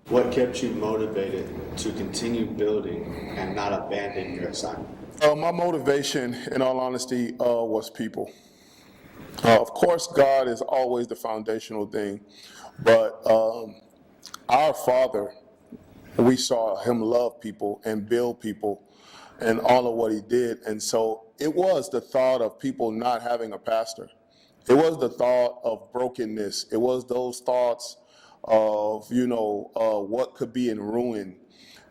What kept you motivated to continue building and not abandon your assignment? My motivation, in all honesty, was people. Of course, God is always the foundational thing, but our Father, we saw him love people and build people and all of what he did. And so it was the thought of people not having a pastor. It was the thought of brokenness. It was those thoughts of, what could be in ruin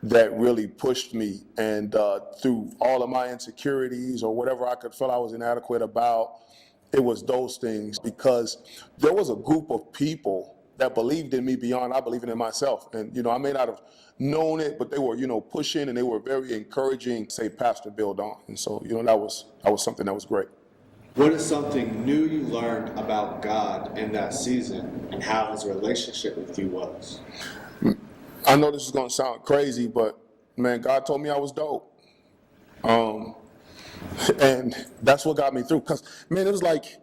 that really pushed me. And through all of my insecurities or whatever I could feel I was inadequate about, it was those things, because there was a group of people that believed in me beyond I believed in myself. And, I may not have known it, but they were, pushing, and they were very encouraging, say, Pastor, build on. And so, that was something that was great. What is something new you learned about God in that season and how his relationship with you was? I know this is going to sound crazy, but, man, God told me I was dope. And that's what got me through. Because, man, it was like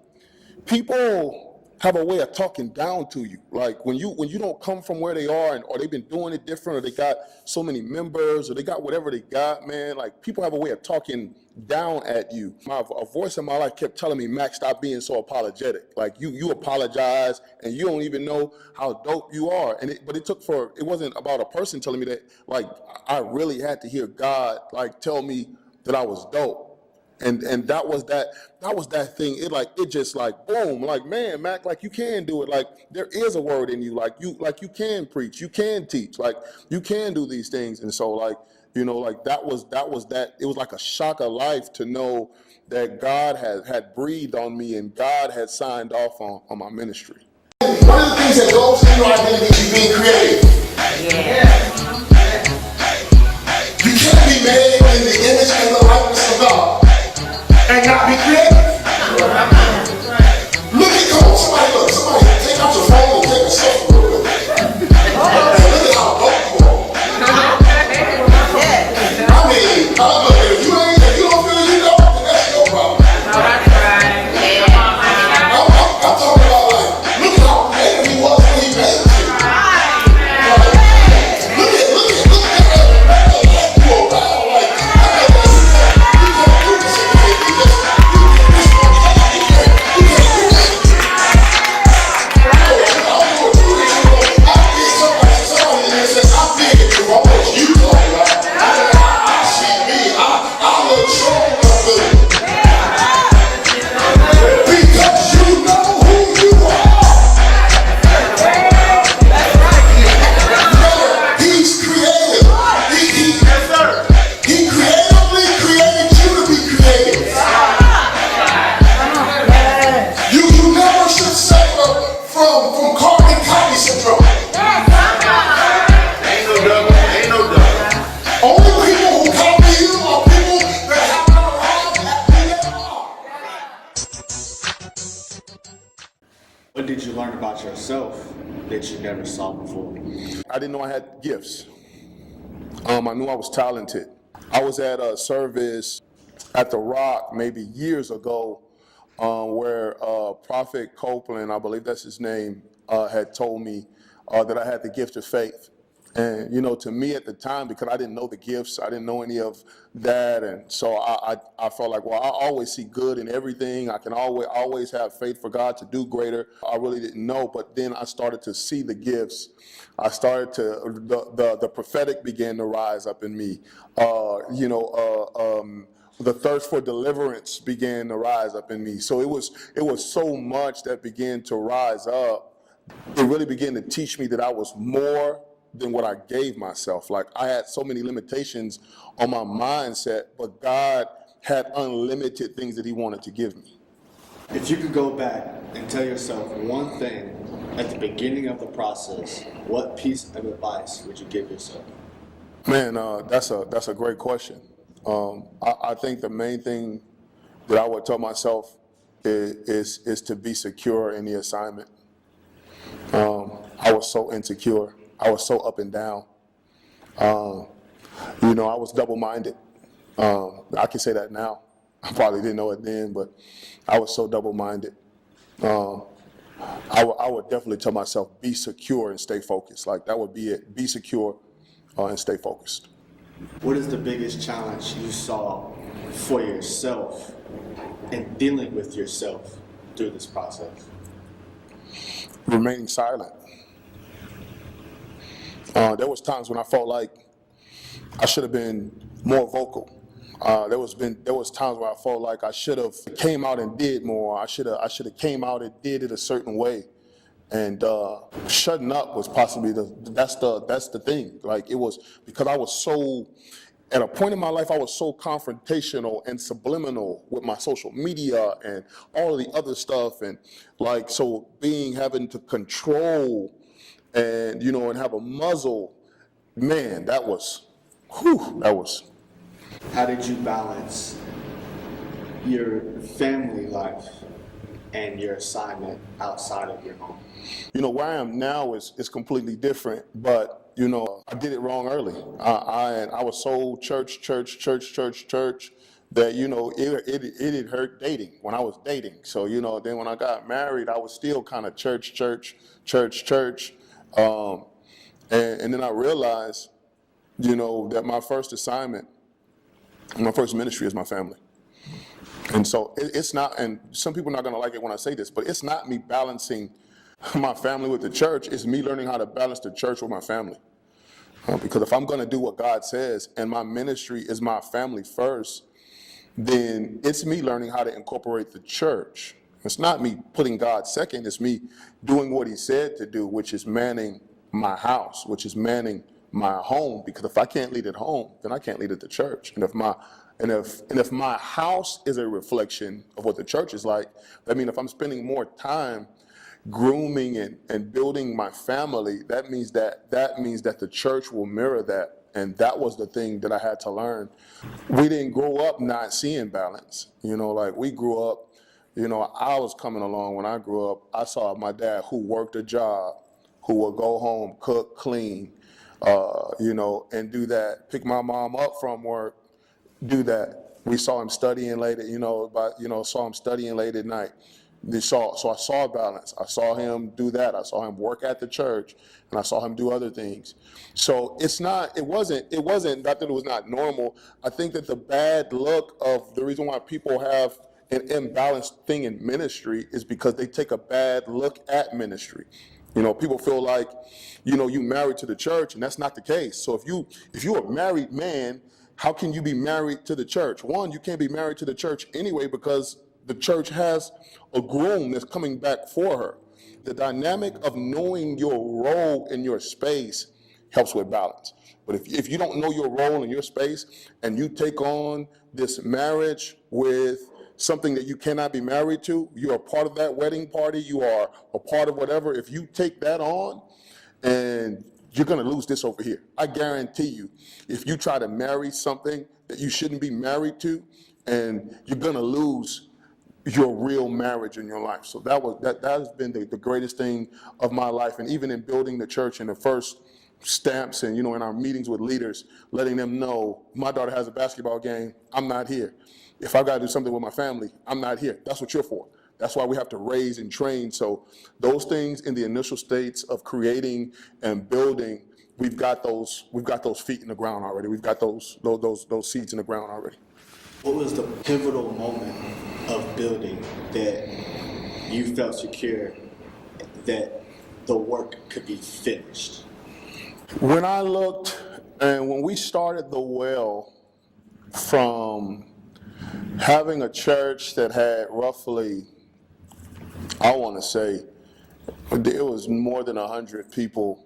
people have a way of talking down to you. Like when you don't come from where they are, or they've been doing it different, or they got so many members, or they got whatever they got, man, like people have a way of talking down at you. A voice in my life kept telling me, Max, stop being so apologetic. Like you apologize and you don't even know how dope you are. But it wasn't about a person telling me that. Like I really had to hear God like tell me that I was dope. And that was that thing. It just like boom, like, man, Mac, like you can do it. Like there is a word in you. Like you can preach, you can teach, like you can do these things. And so like, that was that. It was like a shock of life to know that God had breathed on me and God had signed off on my ministry. One of the things that goes in your identity is being creative. Yeah. You can't be made in the image and the likeness of God and not be creative. Look at God. Somebody take out your phone and take a selfie real quick. And look at how dope you are. I mean, if you don't feel you know, then that's your problem. I'm talking about like, look at how creative he was when he made you. What did you learn about yourself that you never saw before? I didn't know I had gifts. I knew I was talented. I was at a service at The Rock maybe years ago where Prophet Copeland, I believe that's his name, had told me that I had the gift of faith. And, to me at the time, because I didn't know the gifts, I didn't know any of that. And so I felt like, well, I always see good in everything. I can always have faith for God to do greater. I really didn't know. But then I started to see the gifts. I started to, the prophetic began to rise up in me. The thirst for deliverance began to rise up in me. So it was so much that began to rise up. It really began to teach me that I was more than what I gave myself. Like I had so many limitations on my mindset, but God had unlimited things that he wanted to give me. If you could go back and tell yourself one thing at the beginning of the process, what piece of advice would you give yourself? Man, that's a great question. I think the main thing that I would tell myself is to be secure in the assignment. I was so insecure. I was so up and down. I was double-minded. I can say that now. I probably didn't know it then, but I was so double-minded. I would definitely tell myself, be secure and stay focused. Like, that would be it. Be secure and stay focused. What is the biggest challenge you saw for yourself and dealing with yourself through this process? Remaining silent. There was times when I felt like I should have been more vocal. There was times where I felt like I should have came out and did more. I should have came out and did it a certain way. And shutting up was possibly that's the thing. Like, it was because I was so, at a point in my life, I was so confrontational and subliminal with my social media and all of the other stuff. And like, so having to control and, and have a muzzle, man, that was. How did you balance your family life and your assignment outside of your home? Where I am now is completely different, but, I did it wrong early. I was so church that, it hurt dating when I was dating. So, then when I got married, I was still kind of church. And then I realized, that my first assignment, my first ministry is my family. And so it's not, and some people are not going to like it when I say this, but it's not me balancing my family with the church. It's me learning how to balance the church with my family. Because if I'm going to do what God says and my ministry is my family first, then it's me learning how to incorporate the church. It's not me putting God second. It's me doing what he said to do, which is manning my house, which is manning my home. Because if I can't lead at home, then I can't lead at the church. And if my house is a reflection of what the church is like, I mean, if I'm spending more time grooming and building my family, that means that the church will mirror that. And that was the thing that I had to learn. We didn't grow up not seeing balance. Like, we grew up, I was coming along when I grew up. I saw my dad who worked a job, who would go home, cook, clean, and do that, pick my mom up from work, do that. We saw him studying late, saw him studying late at night. So I saw balance. I saw him do that. I saw him work at the church, and I saw him do other things. So it wasn't not that it was not normal. I think that the bad look of the reason why people have an imbalanced thing in ministry is because they take a bad look at ministry. People feel like, you married to the church, and that's not the case. So if you're a married man, how can you be married to the church? One, you can't be married to the church anyway because the church has a groom that's coming back for her. The dynamic of knowing your role in your space helps with balance. But if you don't know your role in your space and you take on this marriage with something that you cannot be married to, you are part of that wedding party, you are a part of whatever. If you take that on, and you're going to lose this over here. I guarantee you, if you try to marry something that you shouldn't be married to, and you're going to lose your real marriage in your life. So that has been the greatest thing of my life. And even in building the church in the first stamps and, in our meetings with leaders, letting them know my daughter has a basketball game, I'm not here. If I got to do something with my family, I'm not here. That's what you're for. That's why we have to raise and train. So those things in the initial states of creating and building, we've got those feet in the ground already. We've got those seeds in the ground already. What was the pivotal moment of building that you felt secure that the work could be finished? When I looked, and when we started the well, from having a church that had roughly, I want to say, it was more than 100 people,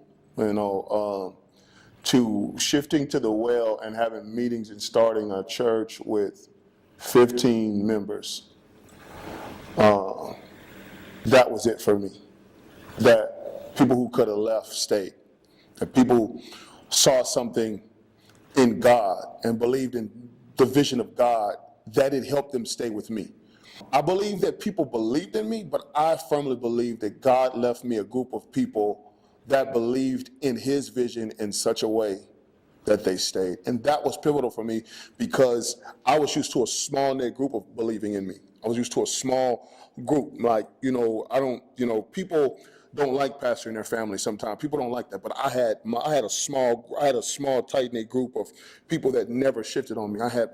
to shifting to the well and having meetings and starting a church with 15 members. That was it for me. That People who could have left stayed. And people who saw something in God and believed in the vision of God that it helped them stay with me. I believe that people believed in me, but I firmly believe that God left me a group of people that believed in his vision in such a way that they stayed. And that was pivotal for me because I was used to a small knit group of believing in me. I was used to a small group. Like, people don't like pastoring their family sometimes. People don't like that. But I had a small tight knit group of people that never shifted on me. I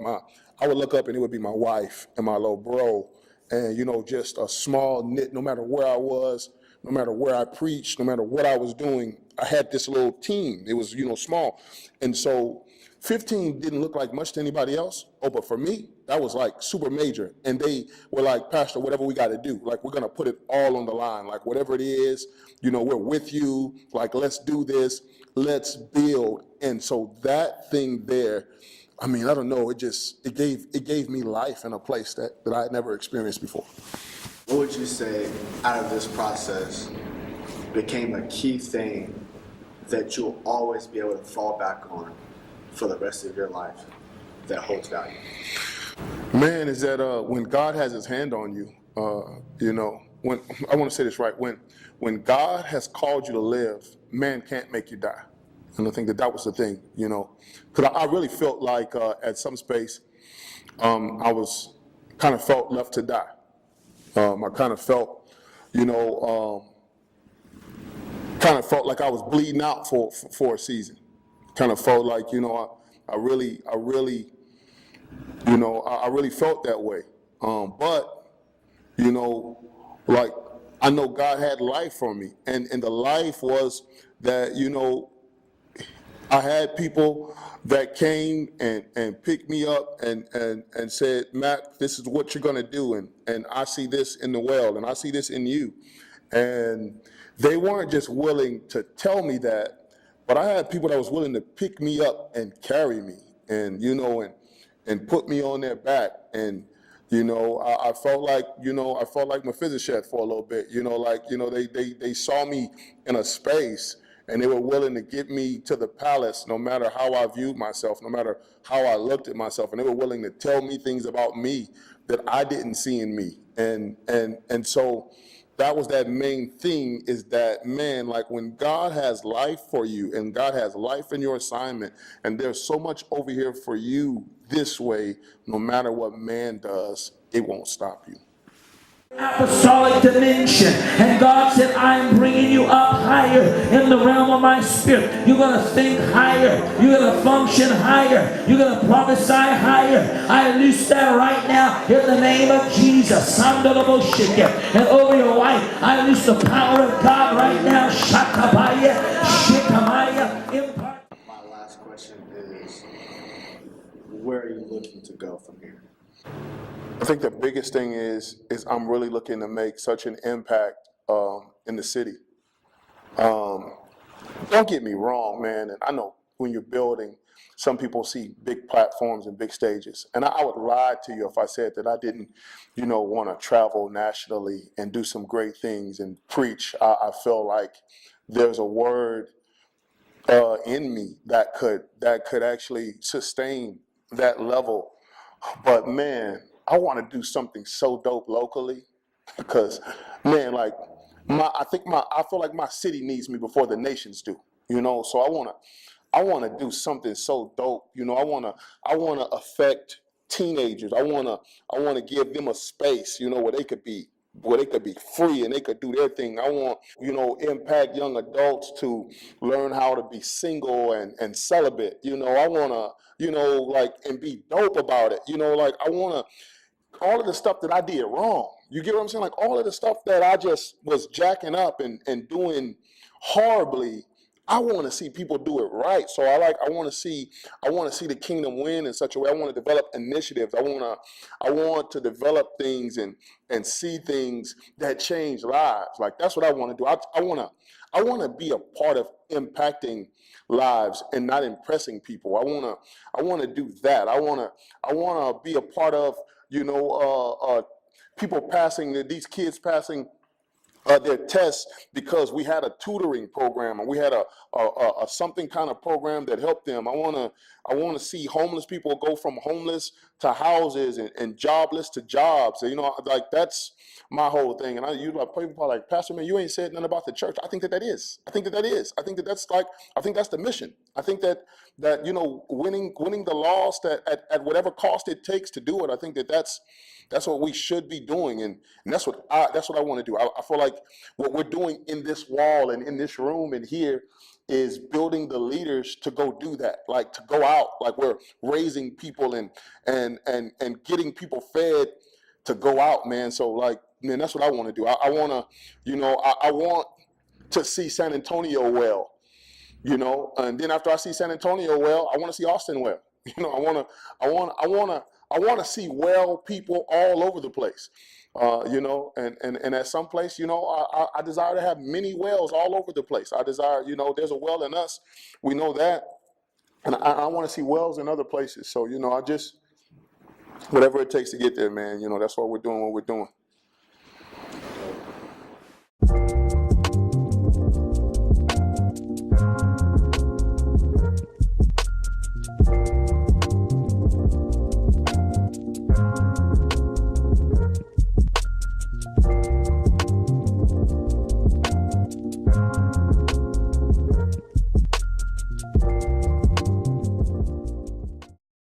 would look up and it would be my wife and my little bro and, just a small knit, no matter where I was, no matter where I preached, no matter what I was doing, I had this little team. It was, small. And so 15 didn't look like much to anybody else. Oh, but for me, that was like super major. And they were like, Pastor, whatever we got to do, like, we're going to put it all on the line. Like, whatever it is, we're with you. Like, let's do this. Let's build. And so that thing there, I don't know. It gave me life in a place that I had never experienced before. What would you say out of this process became a key thing that you'll always be able to fall back on for the rest of your life that holds value? Man, is that when God has his hand on you, when I want to say this right, when God has called you to live, man can't make you die. And I think that was the thing, because I really felt like at some space I was kind of felt left to die. I kind of felt, like I was bleeding out for a season. Kind of felt like, I really felt that way. But, like I know God had life for me. And the life was that, I had people that came and picked me up and said, Matt, this is what you're going to do. And I see this in the world and I see this in you. And they weren't just willing to tell me that, but I had people that was willing to pick me up and carry me and, and put me on their back. And, I felt like, Mephibosheth for a little bit, they saw me in a space and they were willing to get me to the palace no matter how I viewed myself, no matter how I looked at myself. And they were willing to tell me things about me that I didn't see in me. And so that was that main thing, is that, man, like when God has life for you and God has life in your assignment and there's so much over here for you this way, no matter what man does, it won't stop you. Apostolic dimension, and God said, I'm bringing you up higher in the realm of my spirit. You're going to think higher, you're going to function higher, you're going to prophesy higher. I loose that right now in the name of Jesus. And over your wife, I loose the power of God right now. Shakabaya, Shikamaya. My last question is, where are you looking to go from here? I think the biggest thing is I'm really looking to make such an impact in the city. Don't get me wrong, man. And I know when you're building, some people see big platforms and big stages. And I would lie to you if I said that I didn't, want to travel nationally and do some great things and preach. I feel like there's a word in me that could actually sustain that level. But man, I want to do something so dope locally because, man, like I feel like my city needs me before the nations do, So I want to do something so dope, I want to affect teenagers. I want to give them a space, where they could be free and they could do their thing. I want, impact young adults to learn how to be single and celibate. I want to, and be dope about it. I want to, all of the stuff that I did wrong. You get what I'm saying? Like all of the stuff that I just was jacking up and doing horribly, I want to see people do it right. So I want to see the kingdom win in such a way. I want to develop initiatives. I want to develop things and see things that change lives. Like that's what I want to do. I want to be a part of impacting lives and not impressing people. I want to do that. I want to be a part of, people passing, these kids passing their tests because we had a tutoring program and we had a something kind of program that helped them. I want to see homeless people go from homeless to houses and jobless to jobs. You know, like that's my whole thing. And you like people are like, Pastor, man, you ain't said nothing about the church. I think that is. I think that's like, I think that's the mission. I think that you know, winning the lost at whatever cost it takes to do it. I think that's what we should be doing, and that's what I want to do. I feel like what we're doing in this wall and in this room and here is building the leaders to go do that, like to go out, like we're raising people and getting people fed to go out, man. So like, man, that's what I want to do. I want to, you know, I want to see San Antonio well, you know, and then after I see San Antonio well, I want to see Austin well. You know, I want to see well people all over the place, you know, and at some place, you know, I desire to have many wells all over the place. I desire, you know, there's a well in us. We know that. And I want to see wells in other places. So, you know, I just, whatever it takes to get there, man, you know, that's why we're doing what we're doing.